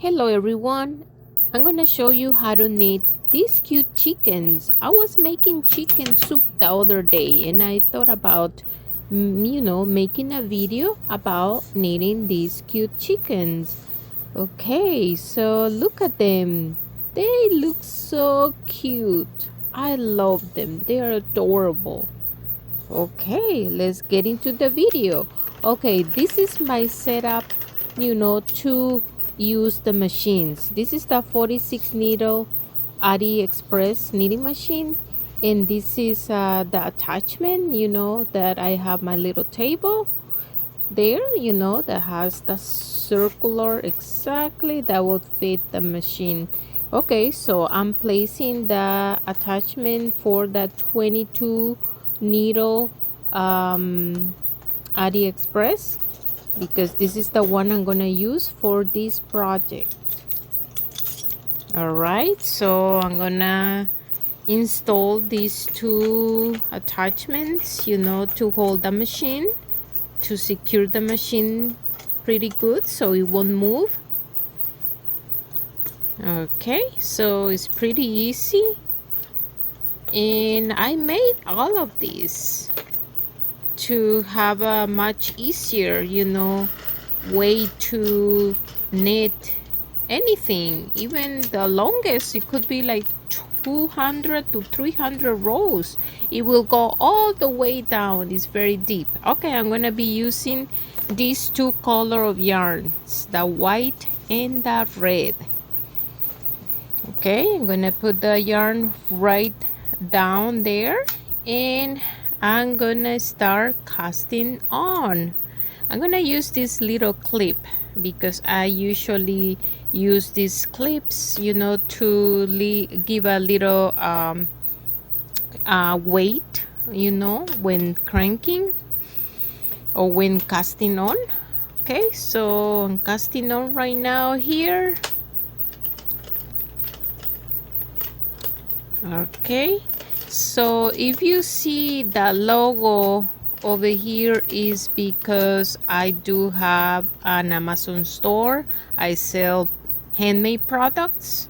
Hello everyone, I'm gonna show you how to knit these cute chickens. I was making chicken soup the other day and I thought about making a video about knitting these cute chickens. Okay, so look at them. They look so cute. I love them. They are adorable. Okay, let's get into the video. Okay, this is my setup, to use the machines. This is the 46 needle Addi Express knitting machine, and this is the attachment, that I have my little table there, that has the circular exactly that would fit the machine. Okay, so I'm placing the attachment for the 22 needle Addi Express, because this is the one I'm gonna use for this project. All right, so I'm gonna install these two attachments, to hold the machine, to secure the machine pretty good so it won't move. Okay, so it's pretty easy, and I made all of these to have a much easier, way to knit anything. Even the longest, it could be like 200 to 300 rows. It will go all the way down. It's very deep. Okay, I'm gonna be using these two color of yarns, the white and the red. Okay, I'm gonna put the yarn right down there, and I'm gonna start casting on. I'm gonna use this little clip because I usually use these clips, to give a little weight, when cranking or when casting on. Okay, so I'm casting on right now here. Okay, so if you see the logo over here, is because I do have an Amazon store. I sell handmade products,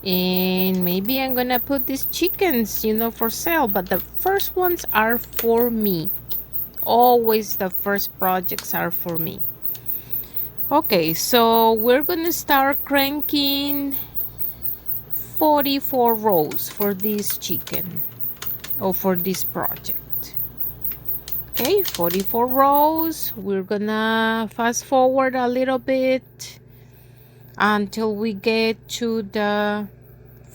and maybe I'm gonna put these chickens, for sale, but the first ones are for me. Always the first projects are for me. Okay, so we're gonna start cranking 44 rows for this chicken, or for this project. Okay, 44 rows. We're gonna fast forward a little bit until we get to the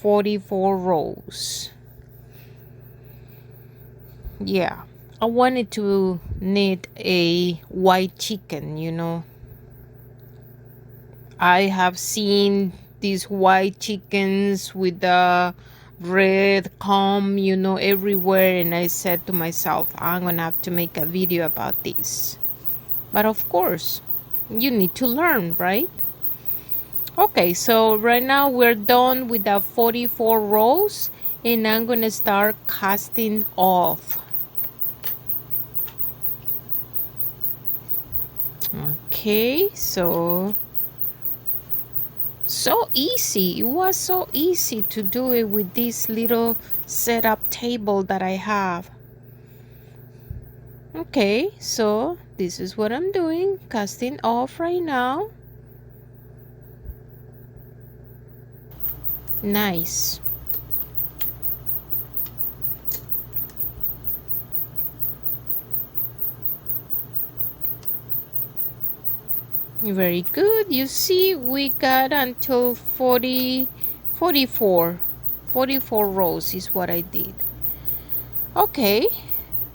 44 rows. Yeah, I wanted to knit a white chicken, I have seen these white chickens with the red comb, everywhere, and I said to myself, I'm gonna have to make a video about this. But of course, you need to learn, right? Okay, so right now we're done with the 44 rows, and I'm gonna start casting off. Okay, so easy. It was so easy to do it with this little setup table that I have. Okay, so this is what I'm doing, casting off right now. Nice. Very good. You see, we got until 44 rows is what I did. Okay,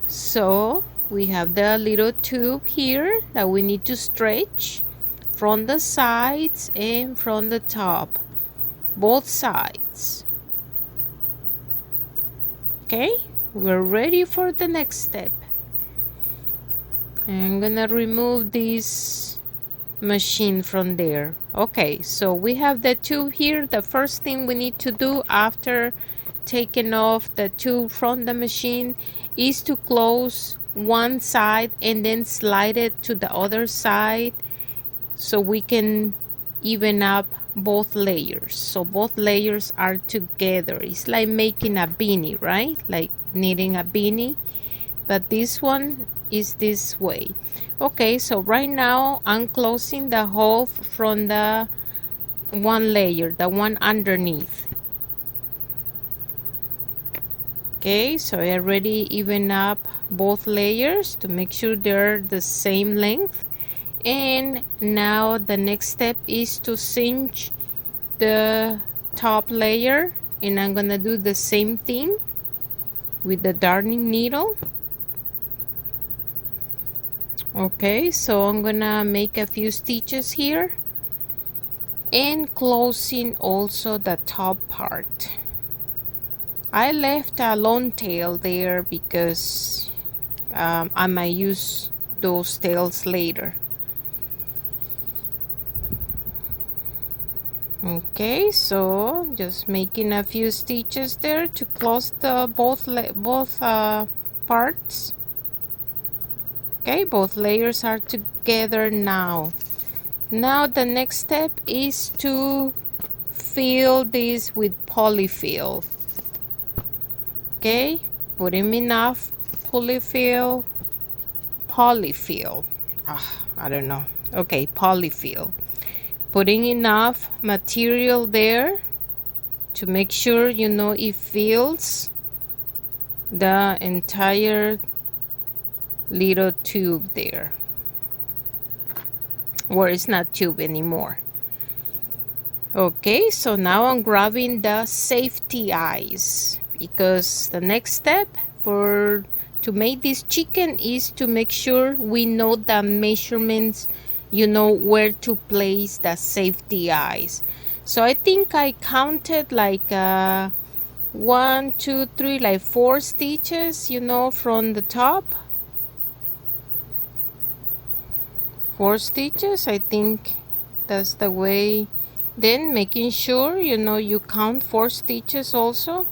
so we have the little tube here that we need to stretch from the sides and from the top, both sides. Okay, we're ready for the next step. I'm gonna remove this machine from there. Okay, so we have the tube here. The first thing we need to do after taking off the tube from the machine is to close one side and then slide it to the other side so we can even up both layers, so both layers are together. It's like making a beanie, right? Like knitting a beanie, but this one is this way. Okay, so right now I'm closing the hole from the one layer, the one underneath. Okay, so I already even up both layers to make sure they're the same length. And now the next step is to cinch the top layer, and I'm gonna do the same thing with the darning needle. Okay, so I'm gonna make a few stitches here and closing also the top part. I left a long tail there because I might use those tails later. Okay, so just making a few stitches there to close the both parts. Okay, both layers are together now. Now the next step is to fill this with polyfill. Okay, put in enough polyfill. I don't know. Okay, polyfill. Putting enough material there to make sure, you know, it fills the entire little tube there, or it's not tube anymore. Okay, so now I'm grabbing the safety eyes, because the next step to make this chicken is to make sure we know the measurements, you know, where to place the safety eyes. So I think I counted like 1, 2, 3, like 4 stitches, you know, from the top. 4 stitches, I think that's the way. Then making sure, you know, you count 4 stitches also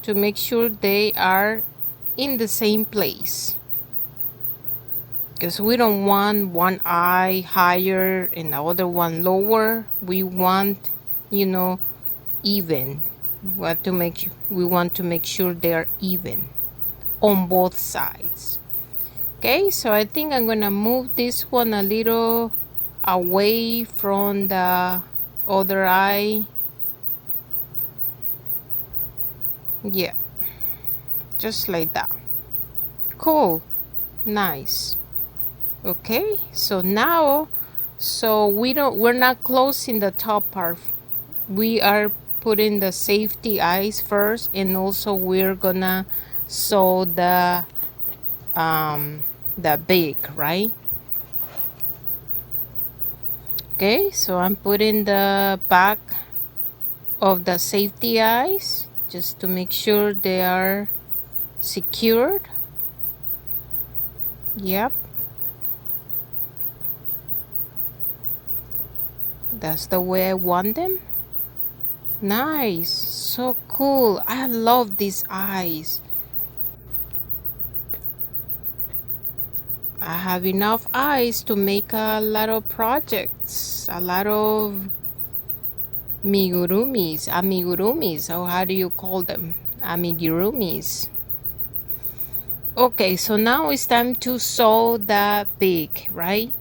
to make sure they are in the same place, because we don't want one eye higher and the other one lower. We want, you know, even. We want to make sure they are even on both sides. Okay, so I think I'm gonna move this one a little away from the other eye. Yeah, just like that. Cool, nice. Okay, so now, we're not closing the top part. We are putting the safety eyes first, and also we're gonna sew the beak, right? Okay, so I'm putting the back of the safety eyes just to make sure they are secured. Yep, that's the way I want them. Nice, so cool. I love these eyes. I have enough eyes to make a lot of projects, a lot of amigurumis, or how do you call them? Amigurumis. Okay, so now it's time to sew the beak, right?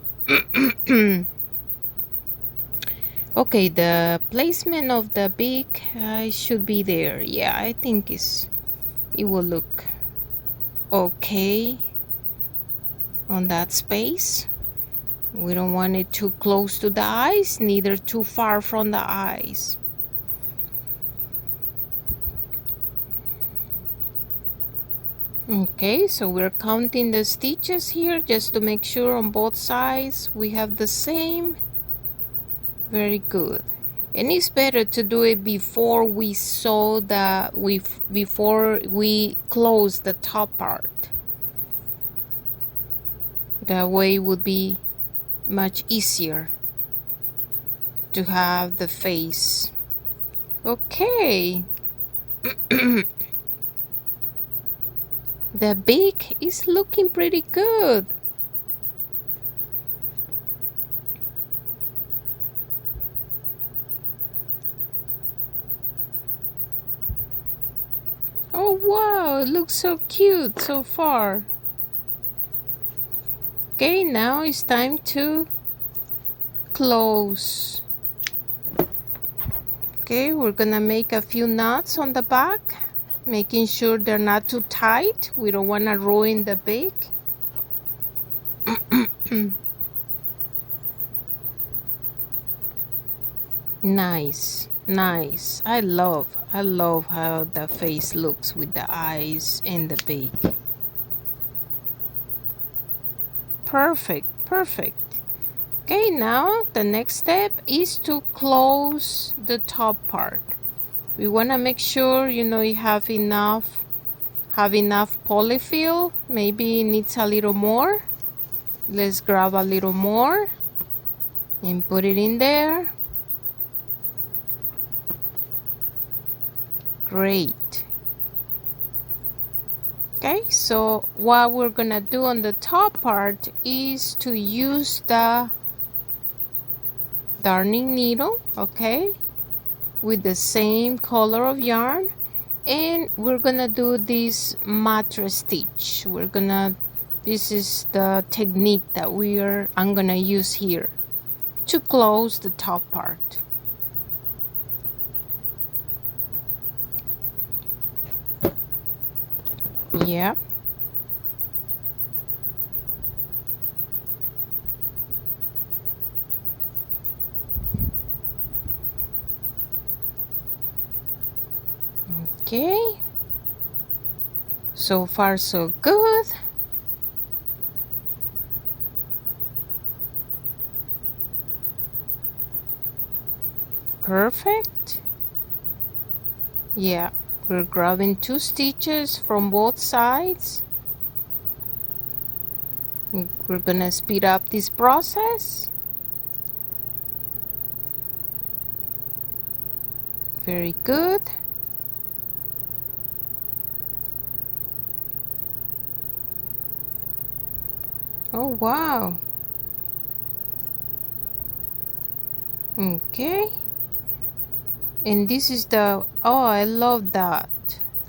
Okay, the placement of the beak should be there. Yeah, I think it will look okay on that space. We don't want it too close to the eyes, neither too far from the eyes. Okay, so we're counting the stitches here just to make sure on both sides we have the same. Very good. And it's better to do it before we sew before we close the top part. That way it would be much easier to have the face. Okay. The beak is looking pretty good. wow, it looks so cute so far. Okay, now it's time to close. Okay, we're gonna make a few knots on the back, making sure they're not too tight. We don't want to ruin the beak. Nice, nice. I love how the face looks with the eyes and the beak. Perfect, perfect. Okay, now the next step is to close the top part. We want to make sure, you know, you have enough polyfill. Maybe it needs a little more. Let's grab a little more and put it in there. Great. Okay, so what we're gonna do on the top part is to use the darning needle, okay, with the same color of yarn, and we're gonna do this mattress stitch. This is the technique that I'm gonna use here to close the top part. Yep. Okay. So far so good. Perfect. Yeah, we're grabbing 2 stitches from both sides. We're gonna speed up this process. Very good. Oh wow. Okay. And this is oh, I love that.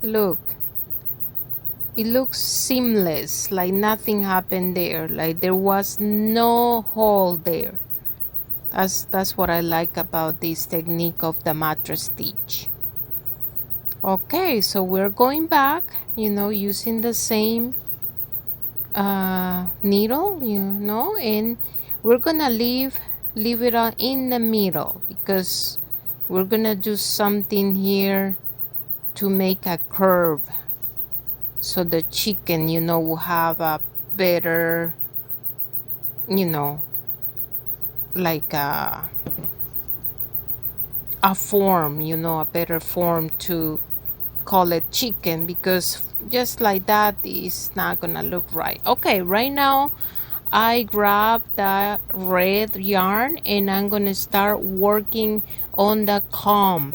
Look. It looks seamless, like nothing happened there, like there was no hole there. That's what I like about this technique of the mattress stitch. Okay, so we're going back, you know, using the same needle, you know, and we're gonna leave it in the middle because we're gonna do something here to make a curve. So the chicken, you know, will have a better, you know, like a form, you know, a better form to call it chicken, because just like that is not gonna look right. Okay, right now I grab the red yarn and I'm gonna start working on the comb.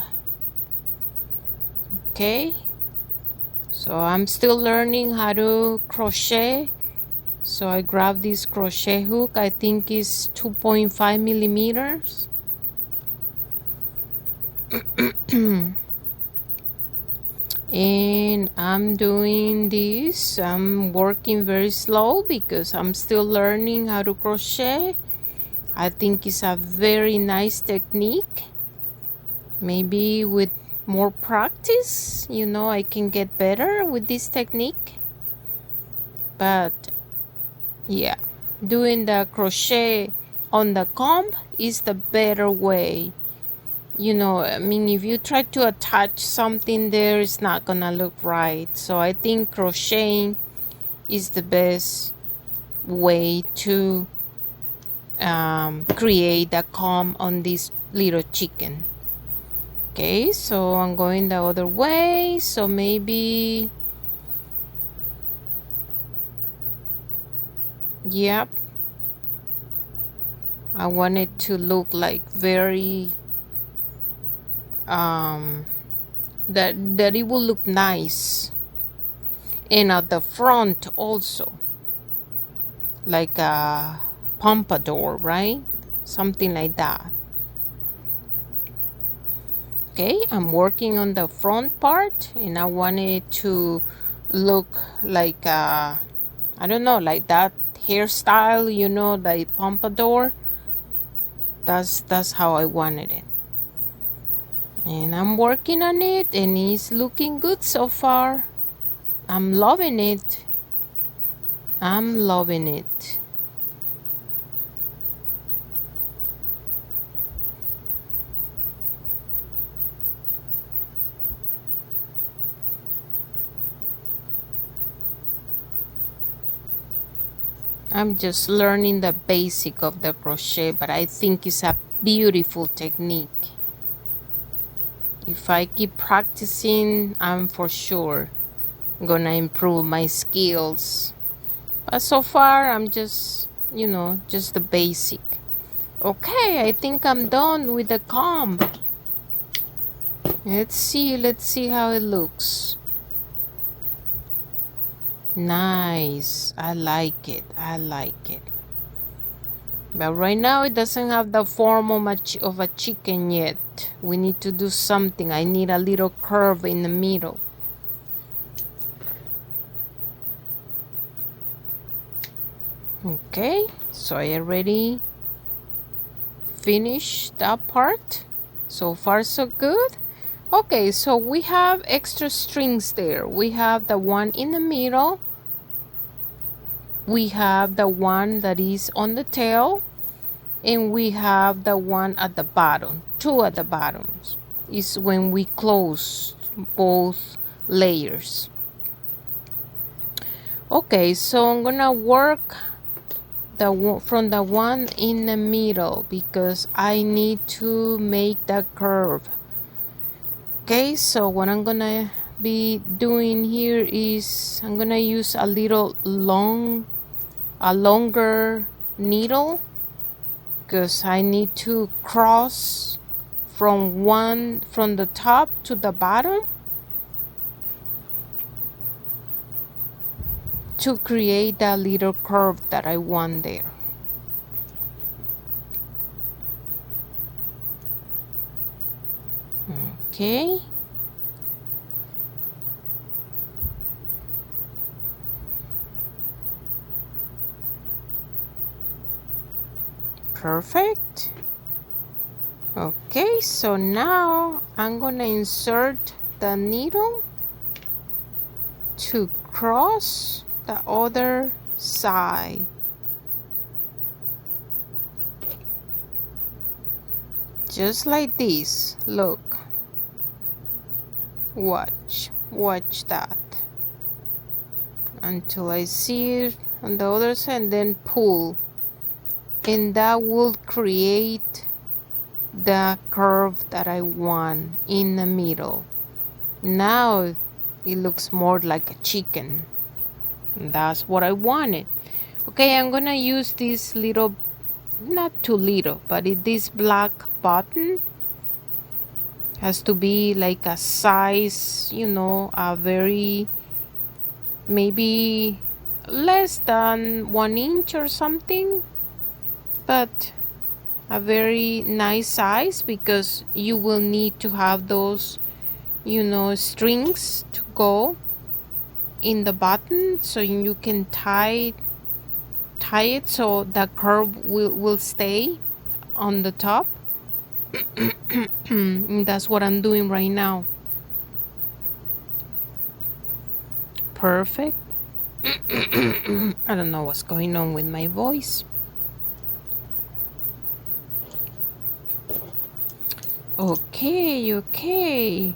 Okay. So I'm still learning how to crochet. So I grabbed this crochet hook, I think is 2.5 millimeters. And I'm doing this. I'm working very slow because I'm still learning how to crochet. I think it's a very nice technique. Maybe with more practice, you know, I can get better with this technique. But yeah, doing the crochet on the comb is the better way. You know, I mean, if you try to attach something there, it's not gonna look right. So I think crocheting is the best way to create a comb on this little chicken. Okay, so I'm going the other way. So maybe, yep, I want it to look like very that it will look nice, and at the front also, like a pompadour, right? Something like that. Okay, I'm working on the front part, and I want it to look like I don't know, like that hairstyle, you know, the pompadour. That's how I wanted it. And I'm working on it, and it's looking good so far. I'm loving it. I'm loving it. I'm just learning the basic of the crochet, but I think it's a beautiful technique. If I keep practicing, I'm for sure gonna improve my skills. But so far, I'm just, you know, just the basic. Okay, I think I'm done with the comb. Let's see how it looks. Nice. I like it. But right now it doesn't have the form of a chicken yet. We need to do something. I need a little curve in the middle. Okay, so I already finished that part. So far so good. Okay, so we have extra strings there. We have the one in the middle. We have the one that is on the tail. And we have the one at the bottom. Two at the bottoms is when we close both layers. Okay, so I'm gonna work from the one in the middle because I need to make that curve. Okay, so what I'm gonna be doing here is I'm gonna use a longer needle because I need to cross from the top to the bottom to create that little curve that I want there. Okay. Perfect. Okay, so now I'm gonna insert the needle to cross the other side. Just like this. Look. Watch that until I see it on the other side, and then pull, and that will create the curve that I want in the middle. Now it looks more like a chicken, and that's what I wanted. Okay, I'm gonna use this little, not too little, but this black button has to be like a size, you know, a very, maybe less than 1 inch or something, but a very nice size because you will need to have those, you know, strings to go in the button so you can tie it so the curve will stay on the top. That's what I'm doing right now. Perfect. I don't know what's going on with my voice. Okay.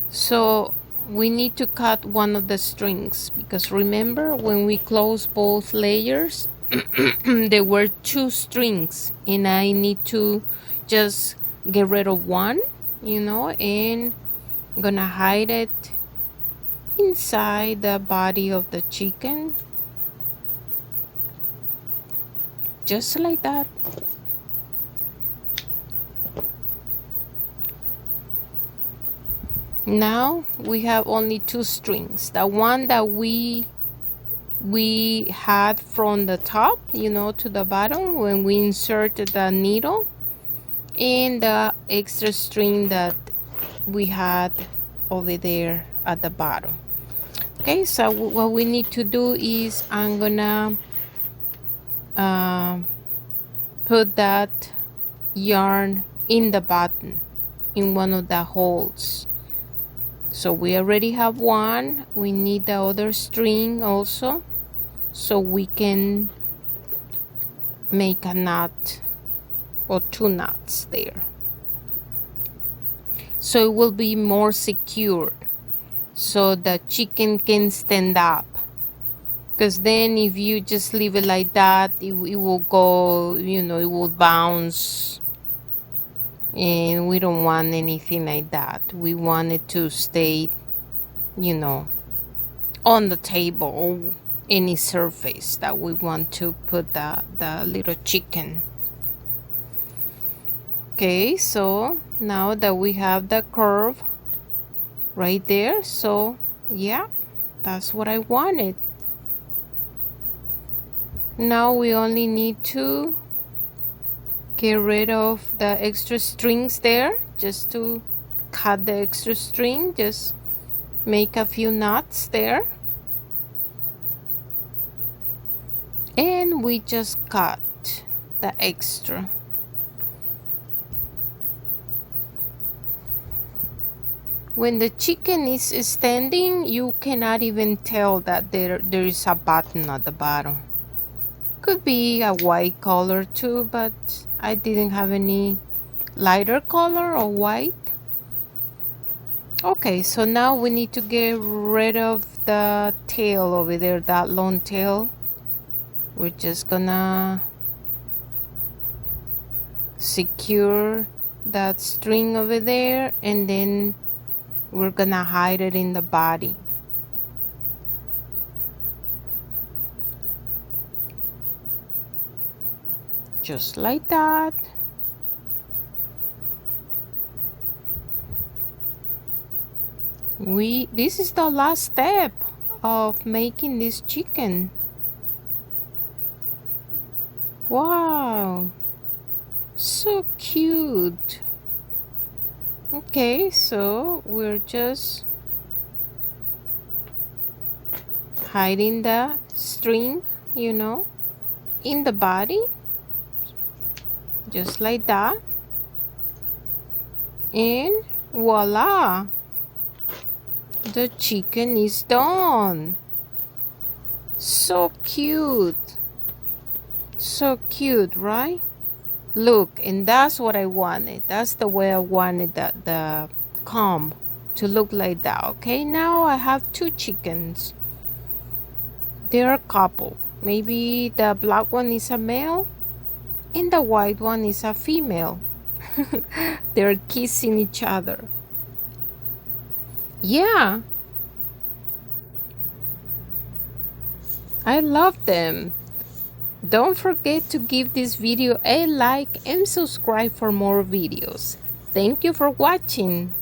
So we need to cut one of the strings because remember when we close both layers there were 2 strings and I need to just get rid of one, you know, and I'm gonna hide it inside the body of the chicken, just like that. Now we have only 2 strings. The one that we had from the top, you know, to the bottom when we inserted the needle, and the extra string that we had over there at the bottom. Okay, so what we need to do is I'm gonna put that yarn in the bottom, in one of the holes. So we already have one. We need the other string also, so we can make a knot or 2 knots there, so it will be more secure, so the chicken can stand up. Because then if you just leave it like that, it will go, you know, it will bounce, and we don't want anything like that. We want it to stay, you know, on the table or any surface that we want to put the little chicken. Okay, so now that we have the curve right there, so yeah, that's what I wanted. Now we only need to get rid of the extra strings there, just to cut the extra string, just make a few knots there, and we just cut the extra. When the chicken is standing, you cannot even tell that there is a button at the bottom. Could be a white color too, but I didn't have any lighter color or white. Okay, so now we need to get rid of the tail over there, that long tail. We're just gonna secure that string over there, and then we're gonna hide it in the body. Just like that. This is the last step of making this chicken. Wow, so cute. Okay, so we're just hiding the string, you know, in the body, just like that, and voila, the chicken is done. So cute, so cute, right? Look, and that's what I wanted. That's the way I wanted the comb to look like that. Okay, now I have 2 chickens. They're a couple. Maybe the black one is a male and the white one is a female. They're kissing each other. Yeah, I love them. Don't forget to give this video a like and subscribe for more videos. Thank you for watching.